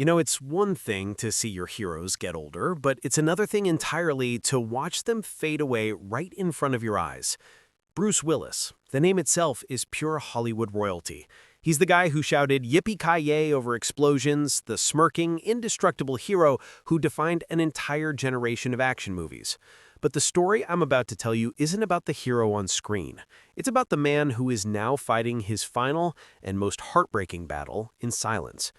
It's one thing to see your heroes get older, but it's another thing entirely to watch them fade away right in front of your eyes. Bruce Willis, the name itself is pure Hollywood royalty. He's the guy who shouted yippee-ki-yay over explosions, the smirking, indestructible hero who defined an entire generation of action movies. But the story I'm about to tell you isn't about the hero on screen. It's about the man who is now fighting his final and most heartbreaking battle in silence.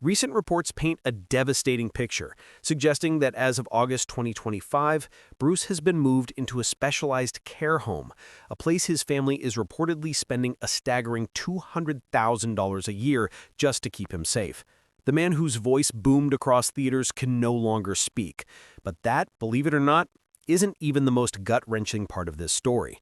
Recent reports paint a devastating picture, suggesting that as of August 2025, Bruce has been moved into a specialized care home, a place his family is reportedly spending a staggering $200,000 a year just to keep him safe. The man whose voice boomed across theaters can no longer speak. But that, believe it or not, isn't even the most gut-wrenching part of this story.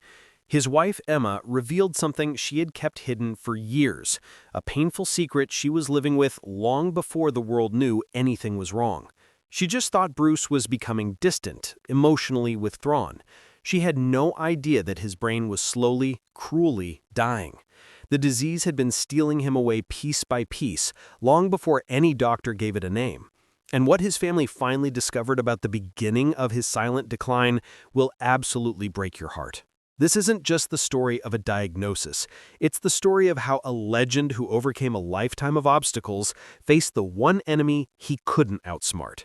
His wife, Emma, revealed something she had kept hidden for years, a painful secret she was living with long before the world knew anything was wrong. She just thought Bruce was becoming distant, emotionally withdrawn. She had no idea that his brain was slowly, cruelly dying. The disease had been stealing him away piece by piece, long before any doctor gave it a name. And what his family finally discovered about the beginning of his silent decline will absolutely break your heart. This isn't just the story of a diagnosis. It's the story of how a legend who overcame a lifetime of obstacles faced the one enemy he couldn't outsmart.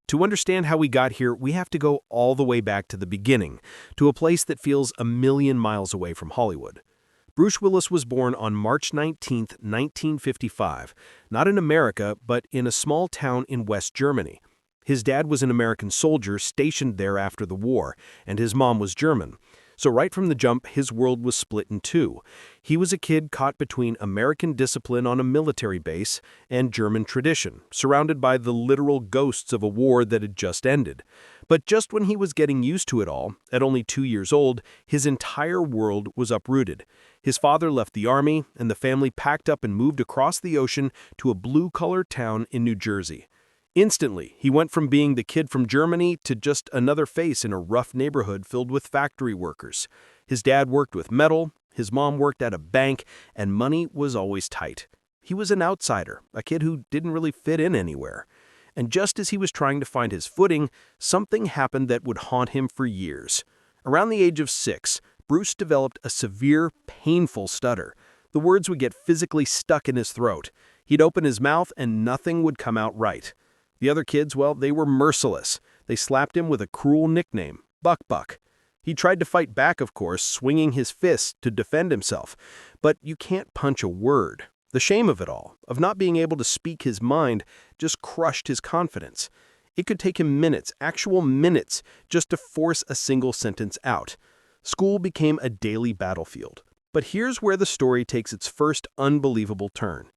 To understand how we got here, we have to go all the way back to the beginning, to a place that feels a million miles away from Hollywood. Bruce Willis was born on March 19, 1955, not in America, but in a small town in West Germany. His dad was an American soldier stationed there after the war, and his mom was German. So right from the jump, his world was split in two. He was a kid caught between American discipline on a military base and German tradition, surrounded by the literal ghosts of a war that had just ended. But just when he was getting used to it all, at only 2 years old, his entire world was uprooted. His father left the army, and the family packed up and moved across the ocean to a blue-collar town in New Jersey. Instantly, he went from being the kid from Germany to just another face in a rough neighborhood filled with factory workers. His dad worked with metal, his mom worked at a bank, and money was always tight. He was an outsider, a kid who didn't really fit in anywhere. And just as he was trying to find his footing, something happened that would haunt him for years. Around the age of 6, Bruce developed a severe, painful stutter. The words would get physically stuck in his throat. He'd open his mouth and nothing would come out right. The other kids, well, they were merciless. They slapped him with a cruel nickname, Buck Buck. He tried to fight back, of course, swinging his fists to defend himself. But you can't punch a word. The shame of it all, of not being able to speak his mind, just crushed his confidence. It could take him minutes, actual minutes, just to force a single sentence out. School became a daily battlefield. But here's where the story takes its first unbelievable turn.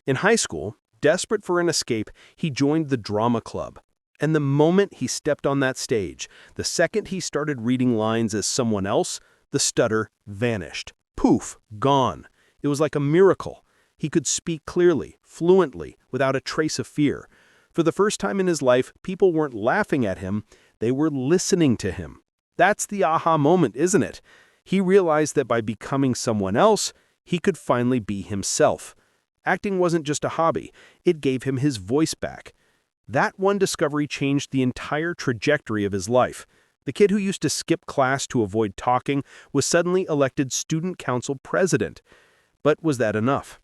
In high school, desperate for an escape, he joined the drama club. And the moment he stepped on that stage, the second he started reading lines as someone else, the stutter vanished. Poof, gone. It was like a miracle. He could speak clearly, fluently, without a trace of fear. For the first time in his life, people weren't laughing at him, they were listening to him. That's the aha moment, isn't it? He realized that by becoming someone else, he could finally be himself. Acting wasn't just a hobby, it gave him his voice back. That one discovery changed the entire trajectory of his life. The kid who used to skip class to avoid talking was suddenly elected student council president. But was that enough?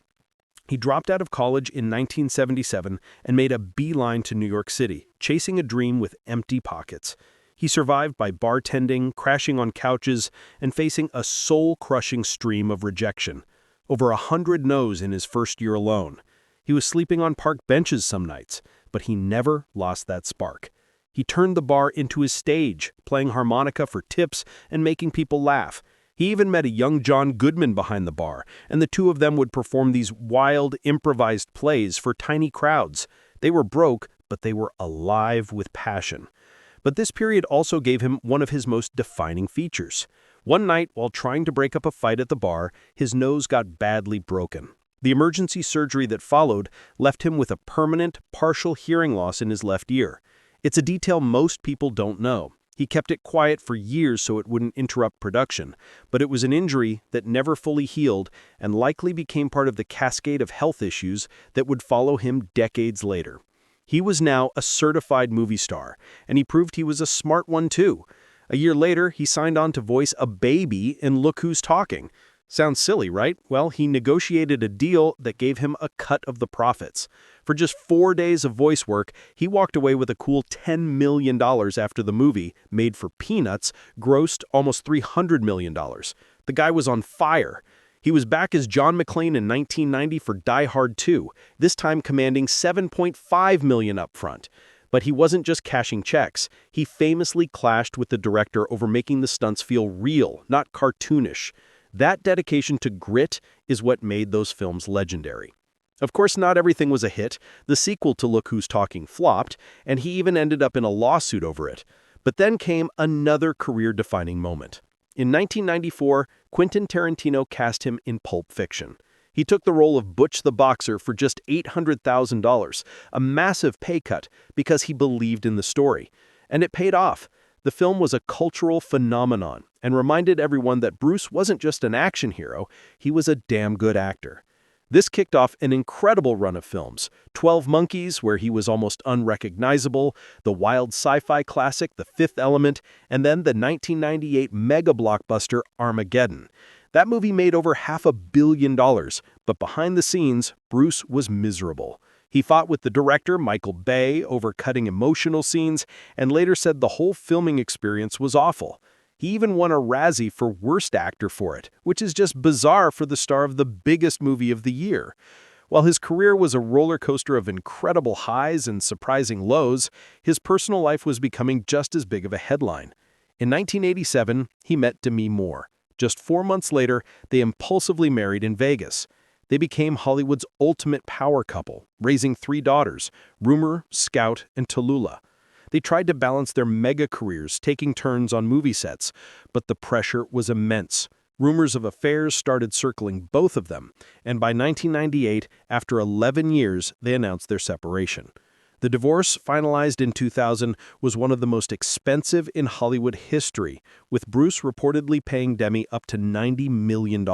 He dropped out of college in 1977 and made a beeline to New York City, chasing a dream with empty pockets. He survived by bartending, crashing on couches, and facing a soul-crushing stream of rejection. Over 100 no's in his first year alone. He was sleeping on park benches some nights, but he never lost that spark. He turned the bar into his stage, playing harmonica for tips and making people laugh. He even met a young John Goodman behind the bar, and the two of them would perform these wild, improvised plays for tiny crowds. They were broke, but they were alive with passion. But this period also gave him one of his most defining features. One night, while trying to break up a fight at the bar, his nose got badly broken. The emergency surgery that followed left him with a permanent, partial hearing loss in his left ear. It's a detail most people don't know. He kept it quiet for years so it wouldn't interrupt production, but it was an injury that never fully healed and likely became part of the cascade of health issues that would follow him decades later. He was now a certified movie star, and he proved he was a smart one too. A year later, he signed on to voice a baby in Look Who's Talking. Sounds silly, right? Well, he negotiated a deal that gave him a cut of the profits. For just 4 days of voice work, he walked away with a cool $10 million after the movie, made for peanuts, grossed almost $300 million. The guy was on fire. He was back as John McClane in 1990 for Die Hard 2, this time commanding $7.5 million up front. But he wasn't just cashing checks. He famously clashed with the director over making the stunts feel real, not cartoonish. That dedication to grit is what made those films legendary. Of course, not everything was a hit. The sequel to Look Who's Talking flopped, and he even ended up in a lawsuit over it. But then came another career-defining moment. In 1994, Quentin Tarantino cast him in Pulp Fiction. He took the role of Butch the Boxer for just $800,000, a massive pay cut because he believed in the story. And it paid off. The film was a cultural phenomenon and reminded everyone that Bruce wasn't just an action hero, he was a damn good actor. This kicked off an incredible run of films: 12 Monkeys, where he was almost unrecognizable, the wild sci-fi classic The Fifth Element, and then the 1998 mega blockbuster Armageddon. That movie made over $500 million, but behind the scenes, Bruce was miserable. He fought with the director, Michael Bay, over cutting emotional scenes, and later said the whole filming experience was awful. He even won a Razzie for Worst Actor for it, which is just bizarre for the star of the biggest movie of the year. While his career was a roller coaster of incredible highs and surprising lows, his personal life was becoming just as big of a headline. In 1987, he met Demi Moore. Just 4 months later, they impulsively married in Vegas. They became Hollywood's ultimate power couple, raising 3 daughters, Rumor, Scout, and Tallulah. They tried to balance their mega careers, taking turns on movie sets, but the pressure was immense. Rumors of affairs started circling both of them, and by 1998, after 11 years, they announced their separation. The divorce, finalized in 2000, was one of the most expensive in Hollywood history, with Bruce reportedly paying Demi up to $90 million.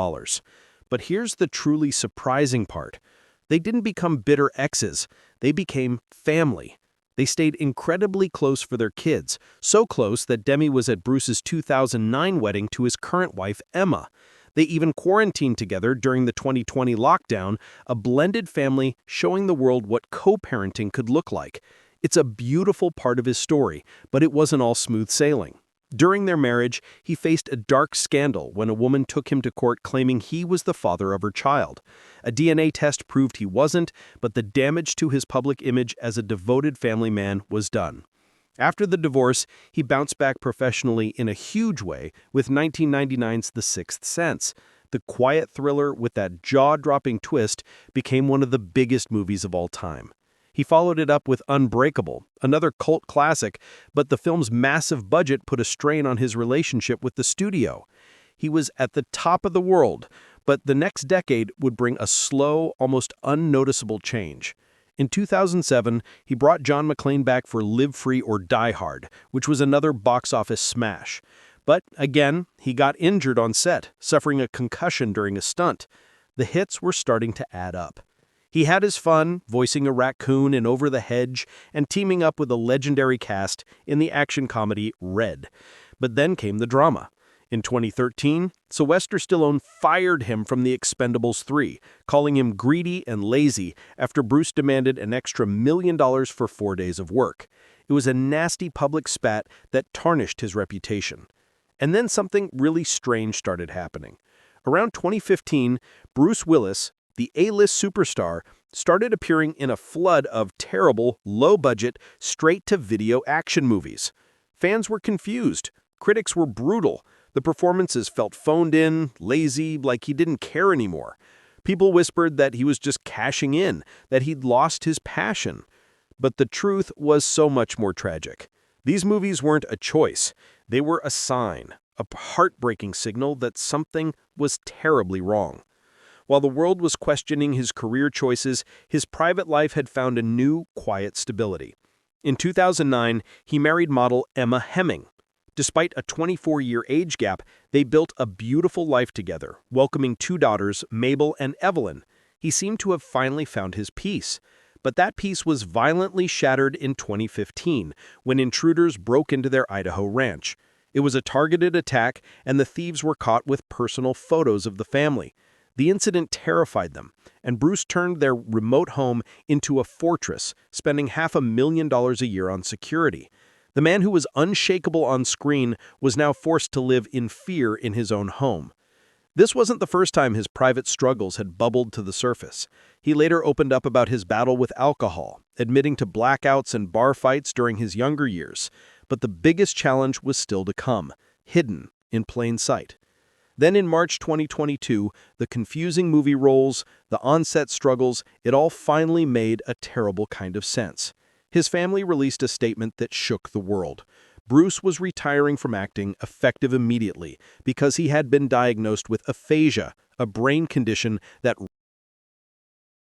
But here's the truly surprising part. They didn't become bitter exes. They became family. They stayed incredibly close for their kids, so close that Demi was at Bruce's 2009 wedding to his current wife, Emma. They even quarantined together during the 2020 lockdown, a blended family showing the world what co-parenting could look like. It's a beautiful part of his story, but it wasn't all smooth sailing. During their marriage, he faced a dark scandal when a woman took him to court claiming he was the father of her child. A DNA test proved he wasn't, but the damage to his public image as a devoted family man was done. After the divorce, he bounced back professionally in a huge way with 1999's The Sixth Sense. The quiet thriller with that jaw-dropping twist became one of the biggest movies of all time. He followed it up with Unbreakable, another cult classic, but the film's massive budget put a strain on his relationship with the studio. He was at the top of the world, but the next decade would bring a slow, almost unnoticeable change. In 2007, he brought John McClane back for Live Free or Die Hard, which was another box office smash. But again, he got injured on set, suffering a concussion during a stunt. The hits were starting to add up. He had his fun, voicing a raccoon in Over the Hedge and teaming up with a legendary cast in the action comedy Red. But then came the drama. In 2013, Sylvester Stallone fired him from The Expendables 3, calling him greedy and lazy after Bruce demanded an extra $1 million for 4 days of work. It was a nasty public spat that tarnished his reputation. And then something really strange started happening. Around 2015, Bruce Willis, the A-list superstar, started appearing in a flood of terrible, low-budget, straight-to-video action movies. Fans were confused. Critics were brutal. The performances felt phoned in, lazy, like he didn't care anymore. People whispered that he was just cashing in, that he'd lost his passion. But the truth was so much more tragic. These movies weren't a choice. They were a sign, a heartbreaking signal that something was terribly wrong. While the world was questioning his career choices, his private life had found a new, quiet stability. In 2009, he married model Emma Hemming. Despite a 24-year age gap, they built a beautiful life together, welcoming 2 daughters, Mabel and Evelyn. He seemed to have finally found his peace. But that peace was violently shattered in 2015 when intruders broke into their Idaho ranch. It was a targeted attack, and the thieves were caught with personal photos of the family. The incident terrified them, and Bruce turned their remote home into a fortress, spending $500,000 a year on security. The man who was unshakable on screen was now forced to live in fear in his own home. This wasn't the first time his private struggles had bubbled to the surface. He later opened up about his battle with alcohol, admitting to blackouts and bar fights during his younger years. But the biggest challenge was still to come, hidden in plain sight. Then in March 2022, the confusing movie roles, the on-set struggles, it all finally made a terrible kind of sense. His family released a statement that shook the world. Bruce was retiring from acting effective immediately because he had been diagnosed with aphasia, a brain condition that